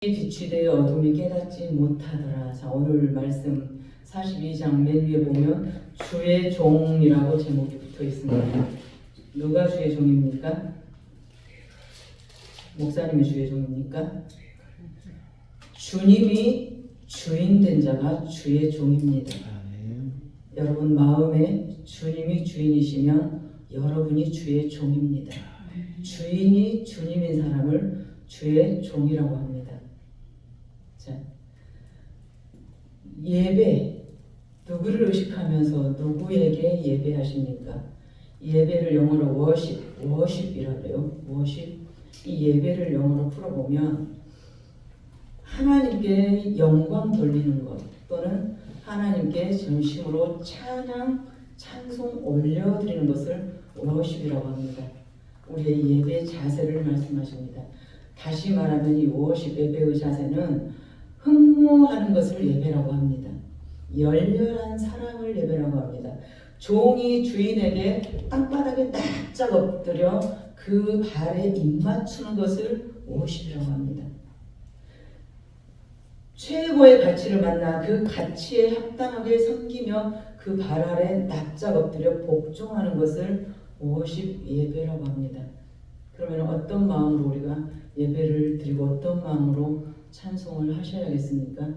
비추되어 어둠이 깨닫지 못하더라. 자, 오늘 말씀 42장 맨 위에 보면 주의 종이라고 제목이 붙어 있습니다. 누가 주의 종입니까? 목사님이 주의 종입니까? 주님이 주인 된 자가 주의 종입니다. 여러분 마음에 주님이 주인이시면 여러분이 주의 종입니다. 주인이 주님인 사람을 주의 종이라고 합니다. 자, 예배, 누구를 의식하면서 누구에게 예배하십니까? 예배를 영어로 워십이라고 해요. 워십. 이 예배를 영어로 풀어보면 하나님께 영광 돌리는 것 또는 하나님께 전심으로 찬양, 찬송 올려드리는 것을 워십이라고 합니다. 우리의 예배 자세를 말씀하십니다. 다시 말하면 이 워십 예배의 자세는 흠모하는 것을 예배라고 합니다. 열렬한 사랑을 예배라고 합니다. 종이 주인에게 땅바닥에 납작 엎드려 그 발에 입맞추는 것을 워십이라고 합니다. 최고의 가치를 만나 그 가치에 합당하게 섬기며 그 발 아래 납작 엎드려 복종하는 것을 워십 예배라고 합니다. 그러면 어떤 마음으로 우리가 예배를 드리고 어떤 마음으로 찬송을 하셔야겠습니까?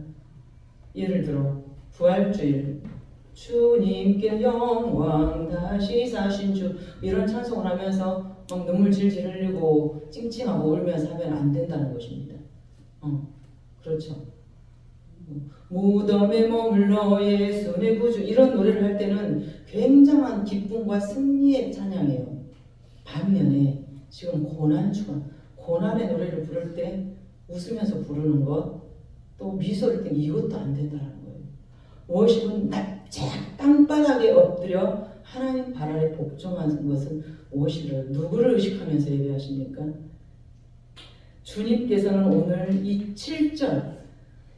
예를 들어 부활주일 주님께 영광 다시 사신 주 이런 찬송을 하면서 막 눈물 질질 흘리고 찡찡하고 울면서 하면 안 된다는 것입니다. 그렇죠. 무덤에 머물러 예수 내 구주 이런 노래를 할 때는 굉장한 기쁨과 승리의 찬양이에요. 반면에 지금 고난의 노래를 부를 때 웃으면서 부르는 것, 또 미소를 때 이것도 안 된다는 거예요. 워십은 납작 땅바닥에 엎드려 하나님 발 아래 복종하는 것은 워십이라고. 누구를 의식하면서 예배하십니까? 주님께서는 오늘 이 7절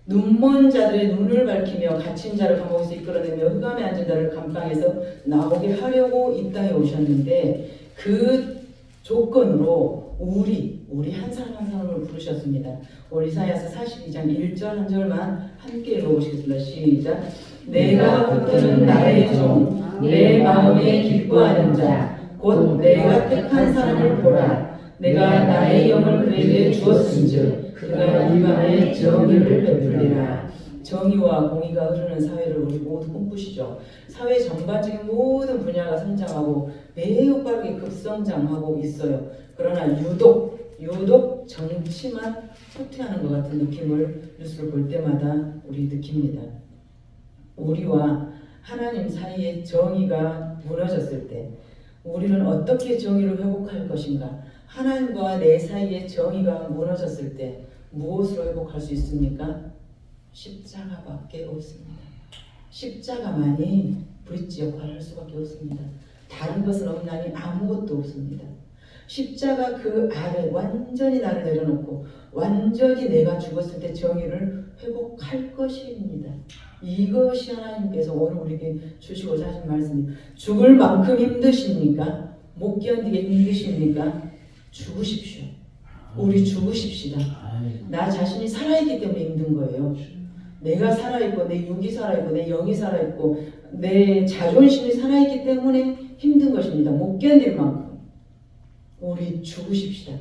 눈먼 자들의 눈을 밝히며 갇힌 자를 감옥에서 이끌어내며 흑암에 앉은 자를 감방에서 나오게 하려고 이 땅에 오셨는데 그 조건으로 우리 한 사람 한 사람을 부르셨습니다. 오늘 이사야서 42장 1절 한 절만 함께 읽어보시겠습니다. 시작. 내가 붙드는 나의 종 내 마음에 기뻐하는 자 곧 내가 택한 사람을 보라. 내가 나의 영을 그에게 주었은즉 그가 입안에 정의를 베풀리라. 정의와 공의가 흐르는 사회를 우리 모두 꿈꾸시죠. 사회 전반적인 모든 분야가 성장하고 매우 빠르게 급성장하고 있어요. 그러나 유독 정치만 후퇴하는 것 같은 느낌을 뉴스를 볼 때마다 우리 느낍니다. 우리와 하나님 사이의 정의가 무너졌을 때 우리는 어떻게 정의를 회복할 것인가? 하나님과 내 사이의 정의가 무너졌을 때 무엇으로 회복할 수 있습니까? 십자가밖에 없습니다. 십자가만이 브릿지 역할을 할 수밖에 없습니다. 다른 것은 없나니 아무것도 없습니다. 십자가 그 아래 완전히 나를 내려놓고 완전히 내가 죽었을 때 정의를 회복할 것입니다. 이것이 하나님께서 오늘 우리에게 주시고자 하신 말씀입니다. 죽을 만큼 힘드십니까? 못 견디게 힘드십니까? 죽으십시오. 우리 죽으십시다. 나 자신이 살아있기 때문에 힘든 거예요. 내가 살아있고 내 육이 살아있고 내 영이 살아있고 내 자존심이 살아있기 때문에 힘든 것입니다. 못 견딜 만큼 우리 죽으십시다.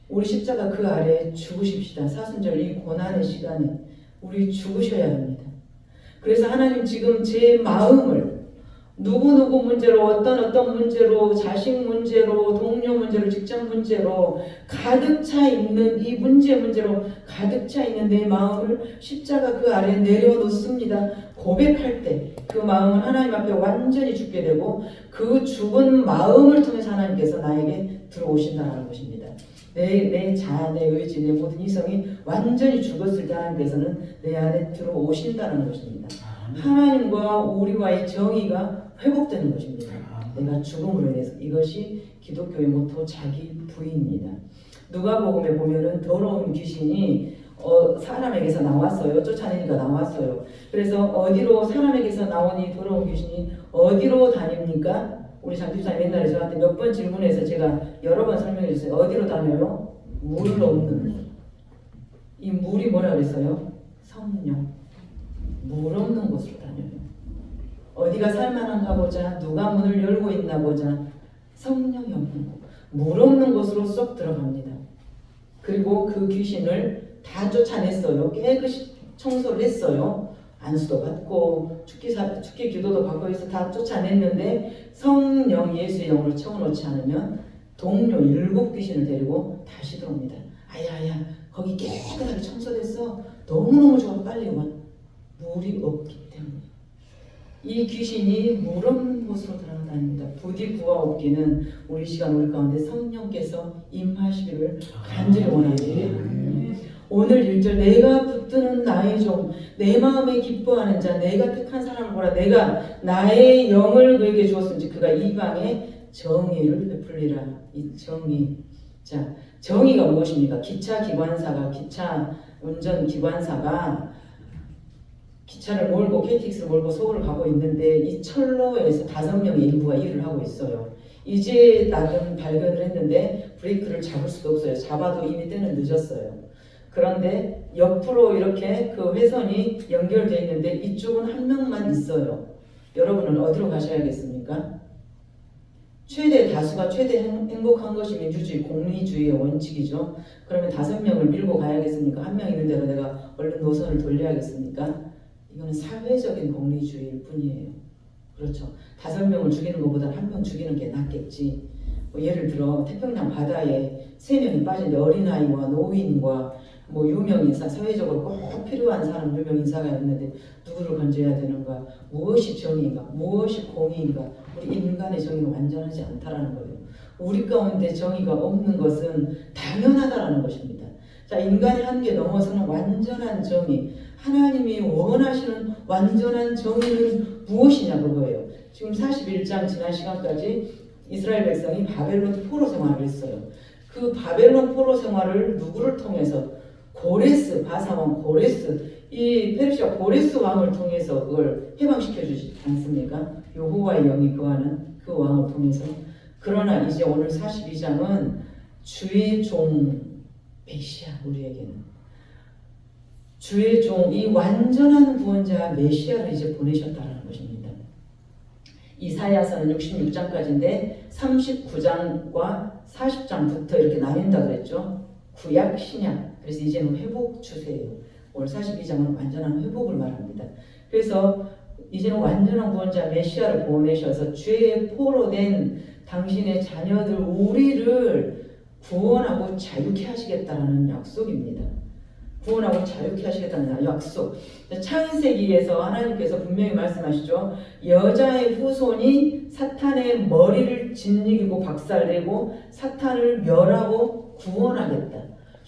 우리 십자가 그 아래에 죽으십시다. 사순절 이 고난의 시간에 우리 죽으셔야 합니다. 그래서 하나님 지금 제 마음을 누구누구 문제로 어떤 문제로 자식 문제로 동료 문제로 직장 문제로 가득 차 있는 이 문제로 가득 차 있는 내 마음을 십자가 그 아래에 내려놓습니다. 고백할 때 그 마음은 하나님 앞에 완전히 죽게 되고 그 죽은 마음을 통해서 하나님께서 나에게 들어오신다는 것입니다. 내 자아, 내 의지, 내 모든 이성이 완전히 죽었을 때 하나님께서는 내 안에 들어오신다는 것입니다. 하나님과 우리와의 정의가 회복되는 것입니다. 내가 죽음으로 인해서. 이것이 기독교의 모토 자기 부인입니다. 누가복음에 보면은 더러운 귀신이 사람에게서 나왔어요. 쫓아내니까 나왔어요. 그래서 어디로 사람에게서 나온 이 더러운 귀신이 어디로 다닙니까? 우리 장집사님 옛날에 저한테 몇 번 질문해서 제가 여러 번 설명해 주세요. 어디로 다녀요? 물 없는 이 물이 뭐라 그랬어요? 성령. 물 없는 곳으로 다녀요. 어디가 살만한가 보자. 누가 문을 열고 있나 보자. 성령이 없는 곳. 물 없는 곳으로 쏙 들어갑니다. 그리고 그 귀신을 다 쫓아냈어요. 깨끗이 청소를 했어요. 안수도 받고 축기 기도도 받고 해서 다 쫓아냈는데 성령 예수의 영으로 채워놓지 않으면 동료 7 귀신을 데리고 다시 들어옵니다. 아야야 거기 깨끗하게 청소됐어. 너무너무 좋아. 빨리 와. 물이 없기 때문에. 이 귀신이 물 없는 곳으로 돌아다닙니다. 부디 구하옵기는 우리 시간 우리 가운데 성령께서 임하시기를 간절히 원하지. 오늘 1절 내가 붙드는 나의 종 내 마음에 기뻐하는 자 내가 택한 사람을 보라. 내가 나의 영을 그에게 주었은지 그가 이방에 정의를 베풀리라. 이 정의. 자, 정의가 무엇입니까? 기차 운전 기관사가 기차를 몰고 KTX를 몰고 서울을 가고 있는데 이 철로에서 5명의 인부가 일을 하고 있어요. 이제 나름 발견을 했는데 브레이크를 잡을 수도 없어요. 잡아도 이미 때는 늦었어요. 그런데 옆으로 이렇게 그 회선이 연결되어 있는데 이쪽은 1명만 있어요. 여러분은 어디로 가셔야겠습니까? 최대 다수가 최대 행복한 것이 민주주의, 공리주의의 원칙이죠. 그러면 5명을 밀고 가야겠습니까? 1명 있는 대로 내가 얼른 노선을 돌려야겠습니까? 이거는 사회적인 공리주의일 뿐이에요. 그렇죠. 5명을 죽이는 것보다 1명 죽이는 게 낫겠지. 뭐 예를 들어 태평양 바다에 3명이 빠진데 어린아이와 노인과 뭐 유명인사, 사회적으로 꼭 필요한 사람 유명인사가 있는데 누구를 건져야 되는가? 무엇이 정의인가? 무엇이 공의인가? 우리 인간의 정의가 완전하지 않다라는 거예요. 우리 가운데 정의가 없는 것은 당연하다라는 것입니다. 자, 인간의 한계 넘어서는 완전한 정의, 하나님이 원하시는 완전한 정의는 무엇이냐 그거예요. 지금 41장 지난 시간까지 이스라엘 백성이 바벨론 포로 생활을 했어요. 그 바벨론 포로 생활을 누구를 통해서? 고레스, 바사왕 고레스, 이 페르시아 고레스 왕을 통해서 그걸 해방시켜 주지 않습니까? 여호와의 영이 거하는 그 왕을 통해서. 그러나 이제 오늘 42장은 주의 종 메시아, 우리에게는 주의 종, 이 완전한 구원자 메시아를 이제 보내셨다는 것입니다. 이사야서는 66장까지인데 39장과 40장부터 이렇게 나뉜다 그랬죠. 구약, 신약. 그래서 이제는 회복 추세예요. 오늘 42장은 완전한 회복을 말합니다. 그래서 이제는 완전한 구원자 메시아를 보내셔서 죄의 포로 된 당신의 자녀들 우리를 구원하고 자유케 하시겠다는 약속입니다. 구원하고 자유케 하시겠다는 약속. 창세기에서 하나님께서 분명히 말씀하시죠. 여자의 후손이 사탄의 머리를 짓이기고 박살내고 사탄을 멸하고 구원하겠다.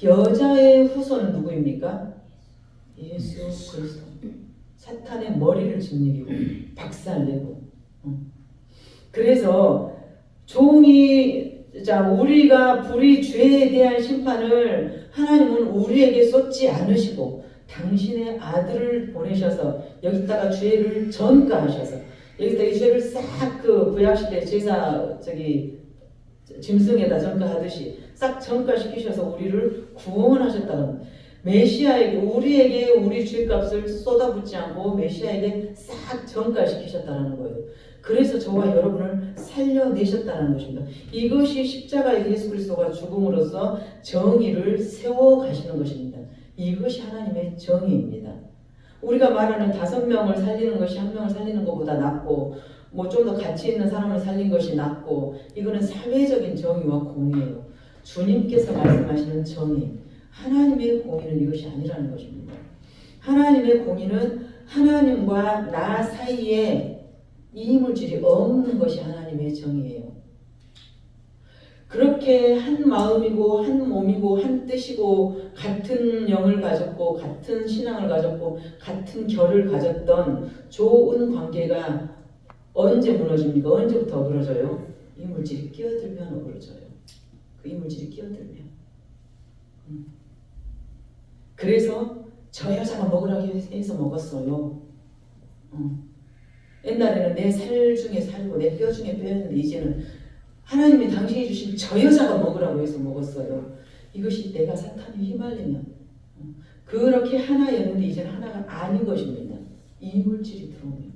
여자의 후손은 누구입니까? 예수 그리스도. 사탄의 머리를 짓이기고 박살내고. 그래서 우리가 불의 죄에 대한 심판을 하나님은 우리에게 쏟지 않으시고 당신의 아들을 보내셔서 여기다가 죄를 전가하셔서 여기다 이 죄를 싹 그 구약시대 제사 짐승에다 전가하듯이 싹 전가시키셔서 우리를 구원하셨다는 메시아에게 우리에게 우리 죄값을 쏟아붓지 않고 메시아에게 싹 전가시키셨다는 거예요. 그래서 저와 여러분을 살려내셨다는 것입니다. 이것이 십자가의 예수 그리스도가 죽음으로써 정의를 세워가시는 것입니다. 이것이 하나님의 정의입니다. 우리가 말하는 5명을 살리는 것이 1명을 살리는 것보다 낫고 뭐 좀 더 가치 있는 사람을 살린 것이 낫고 이거는 사회적인 정의와 공의예요. 주님께서 말씀하시는 정의, 하나님의 공의는 이것이 아니라는 것입니다. 하나님의 공의는 하나님과 나 사이에 이물질이 없는 것이 하나님의 정의예요. 그렇게 한 마음이고 한 몸이고 한 뜻이고 같은 영을 가졌고 같은 신앙을 가졌고 같은 결을 가졌던 좋은 관계가 언제 무너집니까? 언제부터 어그러져요? 이물질이 끼어들면 어그러져요. 그 이물질이 끼어들면. 그래서 저 여자가 먹으라고 해서 먹었어요. 옛날에는 내 살 중에 살고 내 뼈 중에 뼈였는데 이제는 하나님이 당신이 주신 저 여자가 먹으라고 해서 먹었어요. 이것이 내가 사탄에 휘말리면 그렇게 하나였는데 이제는 하나가 아닌 것입니다. 이물질이 들어오면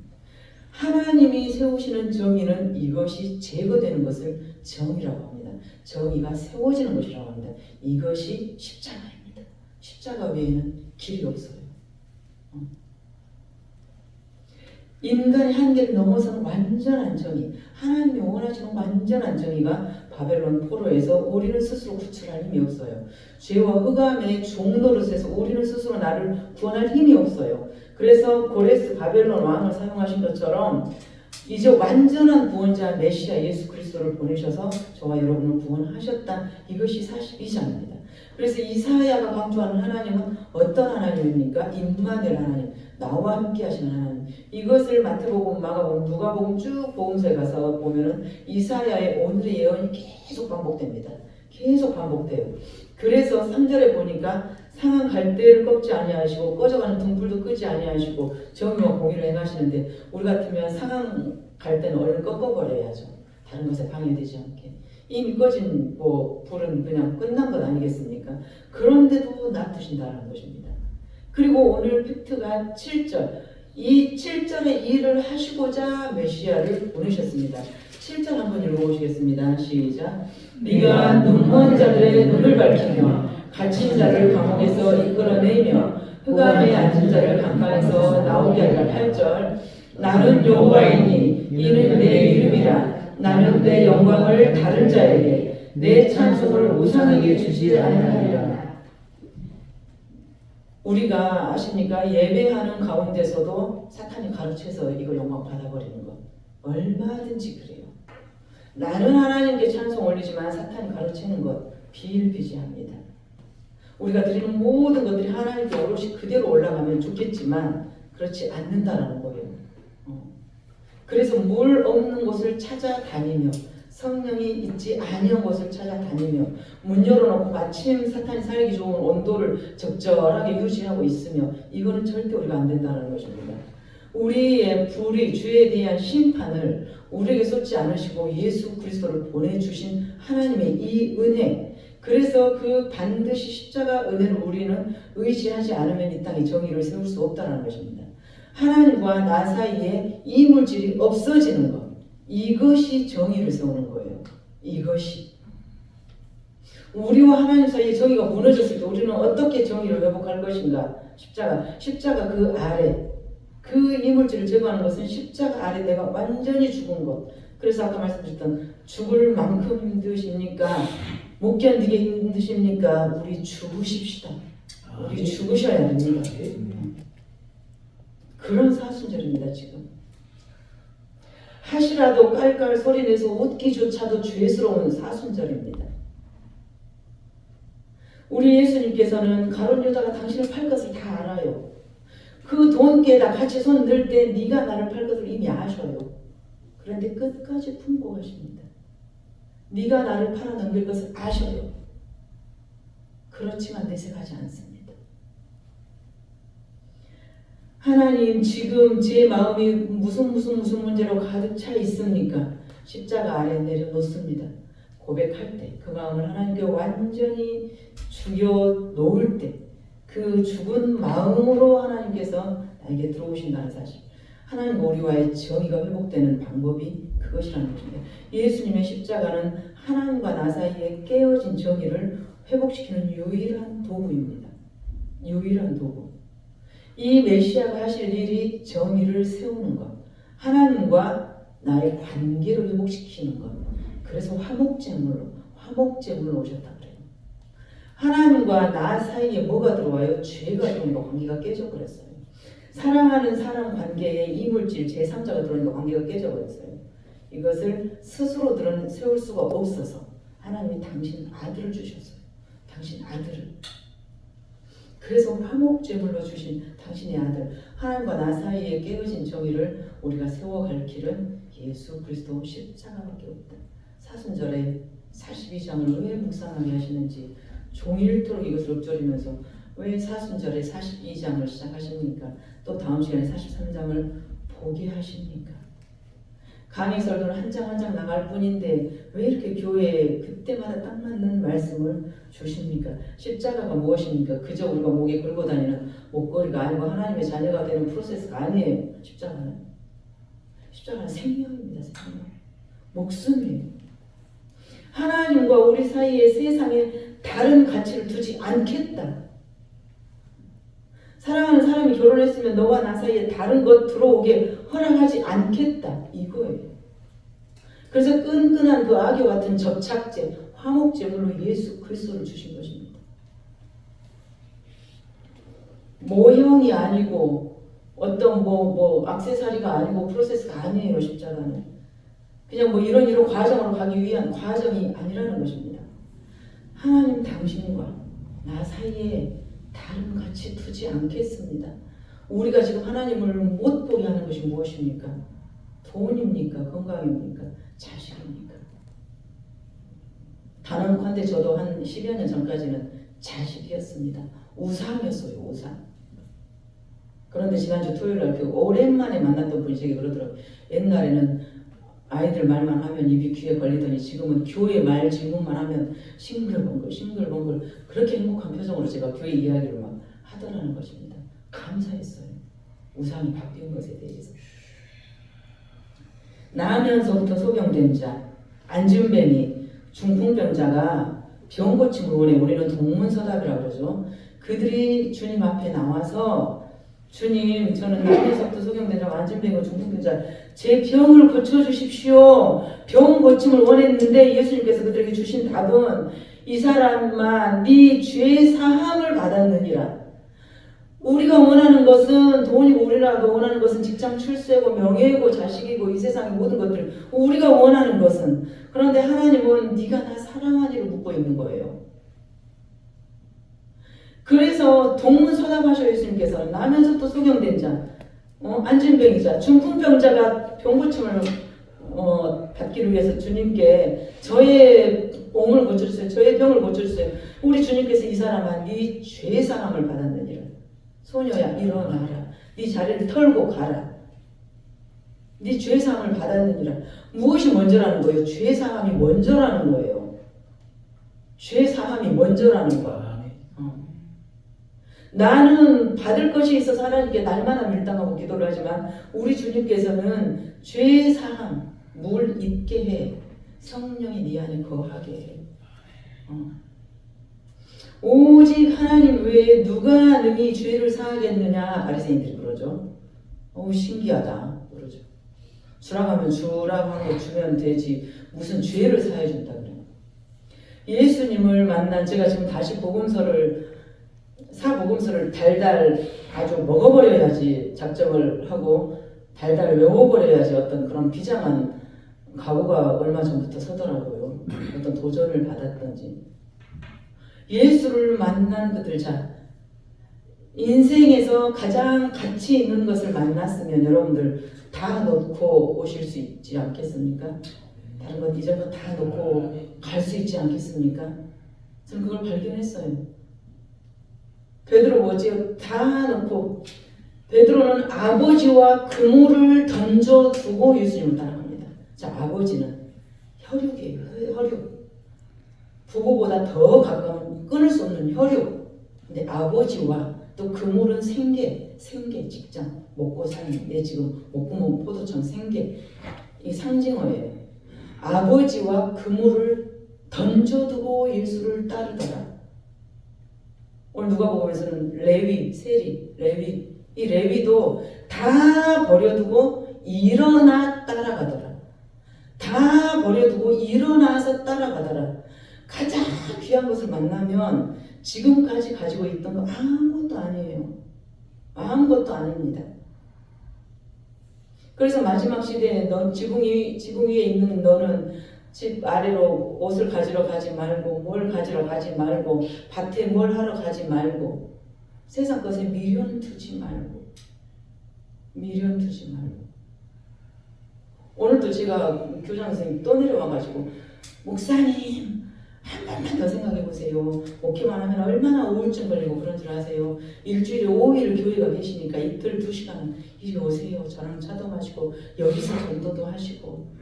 하나님이 세우시는 정의는 이것이 제거되는 것을 정의라고 합니다. 정의가 세워지는 것이라고 합니다. 이것이 십자가입니다. 십자가 외에는 길이 없어요. 인간의 한계를 넘어서는 완전한 정의, 하나님이 원하시는 완전한 정의가 바벨론 포로에서 우리는 스스로 구출할 힘이 없어요. 죄와 흑암의 종노릇에서 우리는 스스로 나를 구원할 힘이 없어요. 그래서 고레스 바벨론 왕을 사용하신 것처럼 이제 완전한 구원자 메시아 예수 그리스도를 보내셔서 저와 여러분을 구원하셨다. 이것이 42장입니다. 그래서 이사야가 강조하는 하나님은 어떤 하나님입니까? 임마누엘 하나님, 나와 함께 하시는 하나님. 이것을 마태복음, 마가복음, 누가복음 쭉 복음서에 가서 보면은 이사야의 오늘의 예언이 계속 반복됩니다. 계속 반복돼요. 그래서 3절에 보니까 상한 갈대를 꺾지 아니하시고 꺼져가는 등불도 끄지 아니하시고 정의와 공의를 행하시는데 우리 같으면 상한 갈대는 얼른 꺾어버려야죠. 다른 것에 방해되지 않게. 이미 꺼진 불은 그냥 끝난 것 아니겠습니까? 그런데도 놔두신다는 것입니다. 그리고 오늘 팩트가 7절. 이 7절의 일을 하시고자 메시아를 보내셨습니다. 7절 한번 읽어보시겠습니다. 시작. 네가 눈먼 자들의 눈을 밝히며 갇힌 자를 감옥에서 이끌어내며 흑암에 앉은 자를 강가에서 나오게 하리라. 8절. 나는 여호와이니 이는 내 이름이라. 나는 내 영광을 다른 자에게 내 찬송을 우상에게 주지 아니하리라. 우리가 아십니까? 예배하는 가운데서도 사탄이 가르쳐서 이걸 영광 받아버리는 것. 얼마든지 그래요. 나는 하나님께 찬송 올리지만 사탄이 가르치는 것 비일비재합니다. 우리가 드리는 모든 것들이 하나님께 오롯이 그대로 올라가면 좋겠지만 그렇지 않는다라는 거예요. 그래서 물 없는 곳을 찾아다니며 성령이 있지 아니한 곳을 찾아다니며 문 열어놓고 마침 사탄이 살기 좋은 온도를 적절하게 유지하고 있으며 이거는 절대 우리가 안 된다는 것입니다. 우리의 불의 죄에 대한 심판을 우리에게 쏟지 않으시고 예수 그리스도를 보내주신 하나님의 이 은혜, 그래서 그 반드시 십자가 은혜를 우리는 의지하지 않으면 이 땅에 정의를 세울 수 없다는 것입니다. 하나님과 나 사이에 이물질이 없어지는 것, 이것이 정의를 세우는 거예요. 이것이 우리와 하나님 사이에 정의가 무너졌을 때 우리는 어떻게 정의를 회복할 것인가? 십자가 그 아래, 그 이물질을 제거하는 것은 십자가 아래 내가 완전히 죽은 것. 그래서 아까 말씀드렸던 죽을 만큼 힘드십니까? 못 견디게 힘드십니까? 우리 죽으십시다. 우리 죽으셔야 됩니다. 그런 사순절입니다. 지금 하시라도 깔깔 소리내서 웃기조차도 죄스러운 사순절입니다. 우리 예수님께서는 가룟 유다가 당신을 팔 것을 다 알아요. 그 돈께다 같이 손 넣을 때 네가 나를 팔 것을 이미 아셔요. 그런데 끝까지 품고 가십니다. 네가 나를 팔아 넘길 것을 아셔요. 그렇지만 내색하지 않습니다. 하나님, 지금 제 마음이 무슨 문제로 가득 차 있습니까? 십자가 아래 내려놓습니다. 고백할 때 그 마음을 하나님께 완전히 죽여 놓을 때 그 죽은 마음으로 하나님께서 나에게 들어오신다는 사실, 하나님 우리와의 정의가 회복되는 방법이 그것이라는 것입니다. 예수님의 십자가는 하나님과 나 사이에 깨어진 정의를 회복시키는 유일한 도구입니다. 유일한 도구. 이 메시아가 하실 일이 정의를 세우는 것, 하나님과 나의 관계를 회복시키는 것. 그래서 화목제물로 오셨다 그래요. 하나님과 나 사이에 뭐가 들어와요? 죄가 들어오니까 관계가 깨져버렸어요. 사랑하는 사람 관계에 이물질 제3자가 들어오니까 관계가 깨져버렸어요. 이것을 스스로 세울 수가 없어서 하나님이 당신 아들을 주셨어요. 당신 아들을. 그래서 화목제물로 주신 당신의 아들, 하나님과 나 사이에 깨어진 정의를 우리가 세워갈 길은 예수 그리스도 십자가밖에 없다. 사순절에 42장을 왜 묵상하게 하시는지 종일토록 이것을 읊조리면서 왜 사순절에 42장을 시작하십니까? 또 다음 시간에 43장을 보게 하십니까? 강의 설교는 한 장 한 장 나갈 뿐인데 왜 이렇게 교회에 그때마다 딱 맞는 말씀을 주십니까? 십자가가 무엇입니까? 그저 우리가 목에 걸고 다니는 목걸이가 아니고 하나님의 자녀가 되는 프로세스가 아니에요. 십자가는 생명입니다. 생명. 목숨이에요. 하나님과 우리 사이에 세상에 다른 가치를 두지 않겠다. 사랑하는 사람이 결혼했으면 너와 나 사이에 다른 것 들어오게 허락하지 않겠다. 이거예요. 그래서 끈끈한 그 악교 같은 접착제, 화목제물로 예수 그리스도를 주신 것입니다. 모형이 아니고 어떤 액세서리가 아니고 프로세스가 아니에요. 십자가는 그냥 이런 과정으로 가기 위한 과정이 아니라는 것입니다. 하나님 당신과 나 사이에 다른 가치 두지 않겠습니다. 우리가 지금 하나님을 못 보게 하는 것이 무엇입니까? 돈입니까? 건강입니까? 자식입니까? 단언컨대 저도 한 10여 년 전까지는 자식이었습니다. 우상이었어요. 우상. 그런데 지난주 토요일날 오랜만에 만났던 분이 제게 그러더라고요. 옛날에는 아이들 말만 하면 입이 귀에 걸리더니 지금은 교회 말 질문만 하면 싱글벙글 그렇게 행복한 표정으로 제가 교회 이야기를 막 하더라는 것입니다. 감사했어요. 우상이 바뀐 것에 대해서. 나면서부터 소경된 자, 안진뱅이, 중풍병자가 병 고침을 원해. 우리는 동문서답이라고 그러죠. 그들이 주님 앞에 나와서 주님, 저는 나면서부터 소경된 자, 안진뱅이고 중풍병자, 제 병을 고쳐주십시오. 병 고침을 원했는데 예수님께서 그들에게 주신 답은 이 사람만 네 죄 사함을 받았느니라. 우리가 원하는 것은 돈이고 우리가 원하는 것은 직장 출세고 명예고 자식이고 이 세상의 모든 것들 우리가 원하는 것은 그런데 하나님은 네가 나 사랑하니를 묻고 있는 거예요. 그래서 동문서답하셔 예수님께서는 나면서부터 소경된 자, 안진병이자 중풍병자가 병고침을 받기를 위해서 주님께 저의 몸을 고쳐주세요. 저의 병을 고쳐주세요. 우리 주님께서 이 사람아 네 죄사함을 받았느니라. 소녀야 일어나라. 네 자리를 털고 가라. 네 죄사함을 받았느니라. 무엇이 먼저라는 거예요? 죄사함이 먼저라는 거예요. 죄사함이 먼저라는 거야. 나는 받을 것이 있어서 하나님께 날마다 밀당하고 기도를 하지만 우리 주님께서는 죄사함 물 있게 해. 성령이 네 안에 거하게 해. 오직 하나님 외에 누가 능히 죄를 사하겠느냐 바리새인들이 그러죠. 신기하다 그러죠. 주라고 하면 주라고 하는 거 주면 되지 무슨 죄를 사해 준다 그래요. 예수님을 만난 제가 지금 다시 사복음서를 달달 아주 먹어버려야지 작정을 하고 달달 외워버려야지 어떤 그런 비장한 각오가 얼마 전부터 서더라고요. 어떤 도전을 받았던지. 예수를 만난 그들 자 인생에서 가장 가치 있는 것을 만났으면 여러분들 다 놓고 오실 수 있지 않겠습니까? 다른 것 이전 것 다 놓고 갈 수 있지 않겠습니까? 저는 그걸 발견했어요. 베드로 뭐지요? 다 놓고 베드로는 아버지와 그물을 던져두고 예수님을 따라갑니다. 자, 아버지는 혈육이에요. 혈육. 부부보다 더 가까운 끊을 수 없는 혈육. 근데 아버지와 또 그물은 생계, 직장, 먹고 사는 내 지금 목구멍 포도청 생계. 이 상징어예요. 아버지와 그물을 던져두고 예수를 따르더라. 오늘 누가복음에서는 레위, 세리, 레위 이 레위도 다 버려두고 일어나 따라가더라. 다 버려두고 일어나서 따라가더라. 가장 귀한 것을 만나면 지금까지 가지고 있던 거 아무것도 아니에요. 아무것도 아닙니다. 그래서 마지막 시대에 지붕 위에 있는 너는 집 아래로 옷을 가지러 가지 말고 뭘 가지러 가지 말고 밭에 뭘 하러 가지 말고 세상 것에 미련 두지 말고 오늘도 제가 교장 선생님 또 내려와가지고 목사님 한 번만 더 생각해 보세요. 목회만 하면 얼마나 우울증 걸리고 그런 줄 아세요? 일주일에 5일 교회가 계시니까 이틀 2시간 이리 오세요. 저랑 차도 마시고 여기서 전도도 하시고.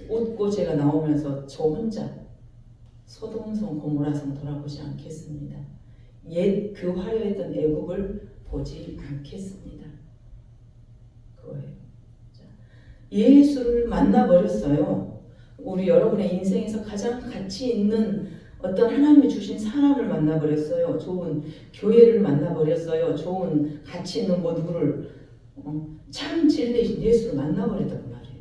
웃고 제가 나오면서 저 혼자 소동성 고모라성 돌아보지 않겠습니다. 옛 그 화려했던 애국을 보지 않겠습니다. 그거예요. 자, 예수를 만나버렸어요. 우리 여러분의 인생에서 가장 가치 있는 어떤 하나님이 주신 사람을 만나버렸어요. 좋은 교회를 만나버렸어요. 좋은 가치 있는 뭐 누구를 참 진리이신 예수를 만나버렸다고 말이에요.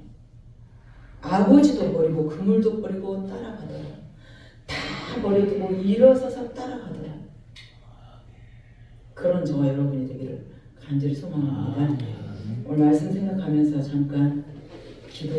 아버지도 버리고 그물도 버리고 따라가더라. 다 버려두고 일어서서 따라가더라. 그런 저와 여러분이 되기를 간절히 소망합니다. 오늘 말씀 생각하면서 잠깐 기도